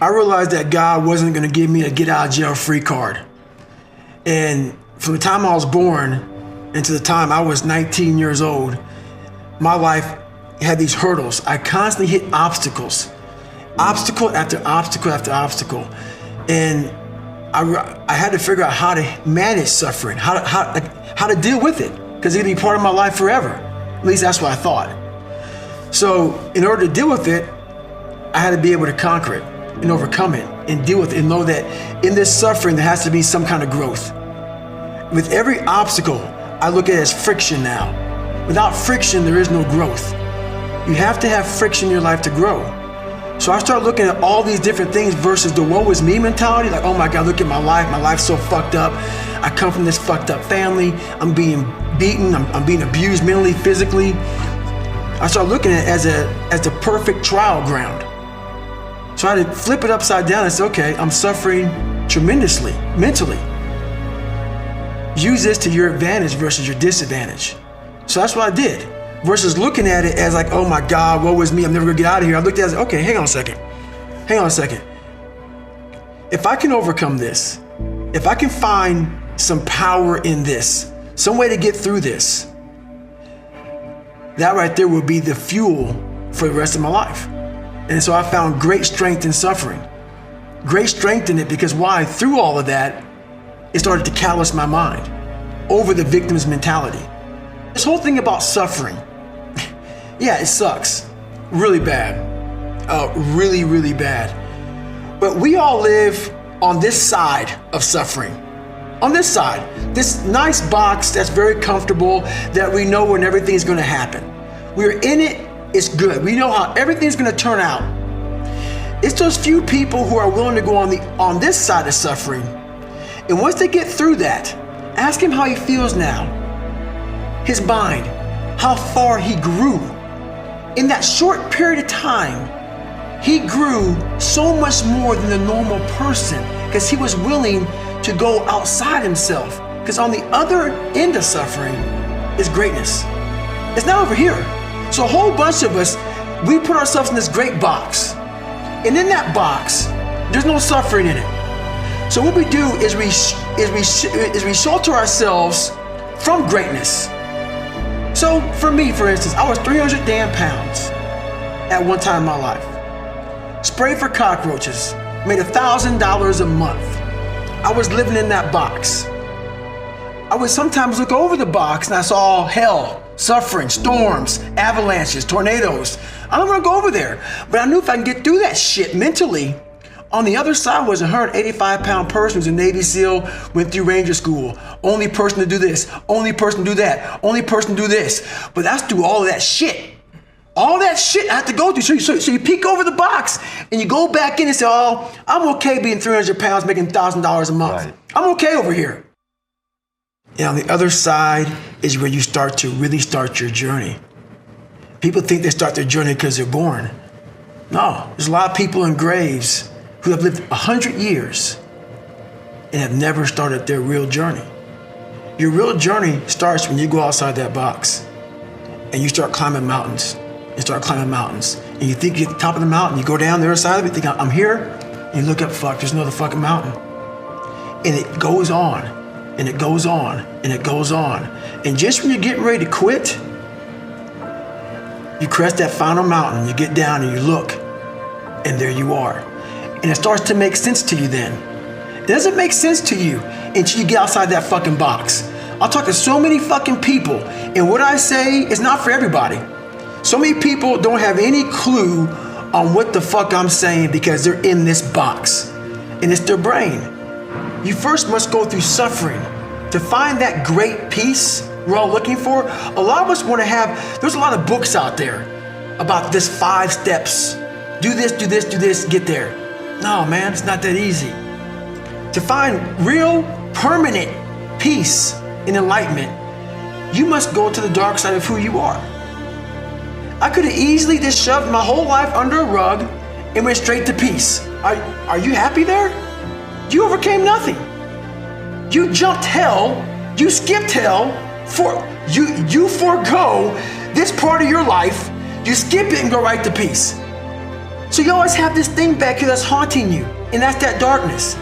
I realized that God wasn't going to give me a get out of jail free card. And from the time I was born and to the time I was 19 years old, my life had these hurdles. I constantly hit obstacles, obstacle after obstacle after obstacle. And I had to figure out how to manage suffering, how to deal with it, because it'd be part of my life forever. At least that's what I thought. So in order to deal with it, I had to be able to conquer it and overcome it and deal with it and know that in this suffering, there has to be some kind of growth. With every obstacle, I look at it as friction now. Without friction, there is no growth. You have to have friction in your life to grow. So I started looking at all these different things versus the woe is me mentality. Like, oh my God, look at my life. My life's so fucked up. I come from this fucked up family. I'm being beaten. I'm being abused mentally, physically. I started looking at it as the perfect trial ground. So I had to flip it upside down and say, okay, I'm suffering tremendously, mentally. Use this to your advantage versus your disadvantage. So that's what I did. Versus looking at it as like, oh my God, woe is me, I'm never gonna get out of here. I looked at it as, okay, hang on a second. If I can overcome this, if I can find some power in this, some way to get through this, that right there will be the fuel for the rest of my life. And so I found great strength in suffering. Great strength in it because why? Through all of that, it started to callous my mind over the victim's mentality. This whole thing about suffering, yeah, it sucks. Really bad. Really, really bad. But we all live on this side of suffering. On this side, this nice box that's very comfortable, that we know when everything's gonna happen. We're in it, it's good. We know how everything's gonna turn out. It's those few people who are willing to go on this side of suffering. And once they get through that, ask him how he feels now. His mind, how far he grew. In that short period of time, he grew so much more than the normal person because he was willing to go outside himself. Because on the other end of suffering is greatness. It's not over here. So a whole bunch of us, we put ourselves in this great box. And in that box, there's no suffering in it. So what we do is we shelter ourselves from greatness. So for me, for instance, I was 300 damn pounds at one time in my life. Sprayed for cockroaches, made $1,000 a month. I was living in that box. I would sometimes look over the box and I saw hell, suffering, storms, avalanches, tornadoes. I don't want to go over there, but I knew if I can get through that shit mentally, on the other side was a 185-pound person who's a Navy SEAL, went through Ranger School. Only person to do this, only person to do that, only person to do this. But that's through all of that shit. All that shit I have to go through. So you peek over the box and you go back in and say, oh, I'm okay being 300 pounds, making $1,000 a month. Right. I'm okay over here. And on the other side is where you start to really start your journey. People think they start their journey because they're born. No, there's a lot of people in graves who have lived 100 years and have never started their real journey. Your real journey starts when you go outside that box and you start climbing mountains and start climbing mountains. And you think you're at the top of the mountain, you go down the other side of it, you think, I'm here, and you look up, fuck, there's another fucking mountain. And it goes on, and it goes on, and it goes on. And just when you're getting ready to quit, you crest that final mountain, you get down and you look, and there you are. And it starts to make sense to you then. It doesn't make sense to you until you get outside that fucking box. I'll talk to so many fucking people, and what I say is not for everybody. So many people don't have any clue on what the fuck I'm saying because they're in this box, and it's their brain. You first must go through suffering to find that great peace we're all looking for. A lot of us want to have, there's a lot of books out there about this 5 steps. Do this, do this, do this, get there. No, man, it's not that easy. To find real, permanent peace and enlightenment, you must go to the dark side of who you are. I could have easily just shoved my whole life under a rug and went straight to peace. Are you happy there? You overcame nothing. You jumped hell, you skipped hell, you forego this part of your life, you skip it and go right to peace. So you always have this thing back here that's haunting you, and that's that darkness.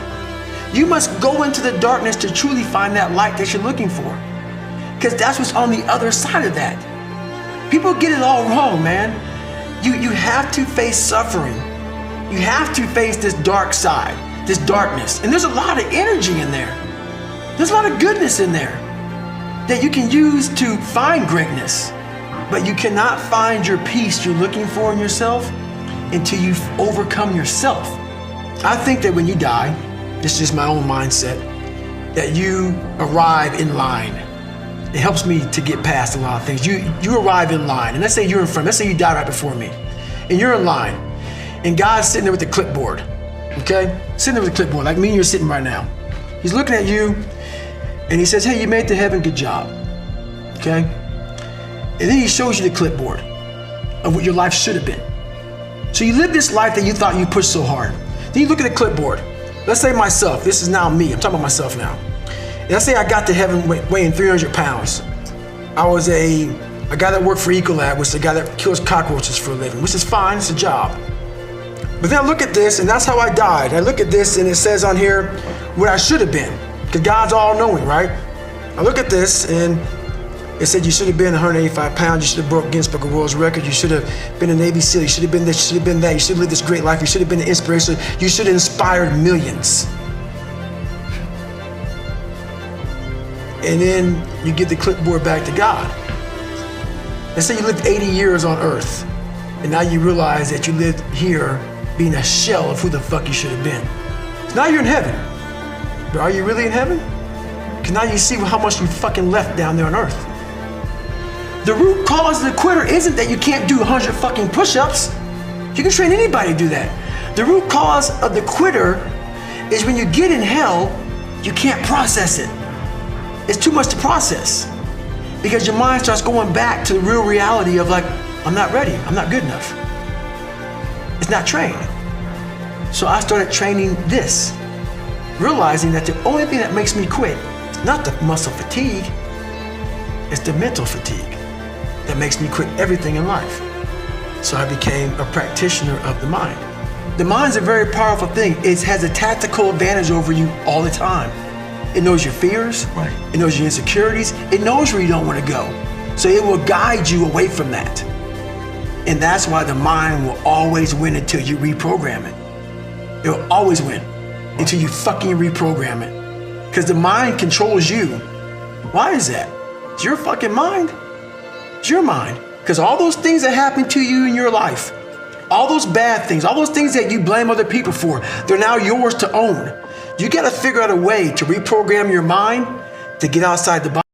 You must go into the darkness to truly find that light that you're looking for, because that's what's on the other side of that. People get it all wrong, man. You have to face suffering. You have to face this dark side, this darkness. And there's a lot of energy in there. There's a lot of goodness in there that you can use to find greatness. But you cannot find your peace you're looking for in yourself until you've overcome yourself. I think that when you die, this is just my own mindset, that you arrive in line. It helps me to get past a lot of things. You arrive in line, and let's say you're in front, let's say you die right before me, and you're in line, and God's sitting there with the clipboard, okay? Sitting there with the clipboard, like me and you're sitting right now. He's looking at you, and he says, hey, you made it to heaven, good job, okay? And then he shows you the clipboard of what your life should have been. So you live this life that you thought you pushed so hard. Then you look at the clipboard. Let's say myself, this is now me, I'm talking about myself now. Let's say I got to heaven weighing 300 pounds. I was a guy that worked for Ecolab, which is a guy that kills cockroaches for a living, which is fine, it's a job. But then I look at this, and that's how I died. I look at this, and it says on here what I should have been, because God's all-knowing, right? I look at this, and it said you should have been 185 pounds, you should have broke Guinness Book of World Records, you should have been a Navy SEAL, you should have been this, you should have been that, you should have lived this great life, you should have been an inspiration, you should have inspired millions. And then you give the clipboard back to God. Let's say you lived 80 years on earth, and now you realize that you lived here being a shell of who the fuck you should have been. So now you're in heaven. But are you really in heaven? Because now you see how much you fucking left down there on earth. The root cause of the quitter isn't that you can't do 100 fucking push-ups. You can train anybody to do that. The root cause of the quitter is when you get in hell, you can't process it. It's too much to process, because your mind starts going back to the real reality of like, I'm not ready, I'm not good enough. It's not trained. So I started training this, realizing that the only thing that makes me quit is not the muscle fatigue, it's the mental fatigue that makes me quit everything in life. So I became a practitioner of the mind. The mind's a very powerful thing. It has a tactical advantage over you all the time. It knows your fears, right. It knows your insecurities, it knows where you don't want to go. So it will guide you away from that. And that's why the mind will always win until you reprogram it. It will always win until you fucking reprogram it. Because the mind controls you. Why is that? It's your fucking mind. It's your mind. Because all those things that happen to you in your life, all those bad things, all those things that you blame other people for, they're now yours to own. You got to figure out a way to reprogram your mind to get outside the box.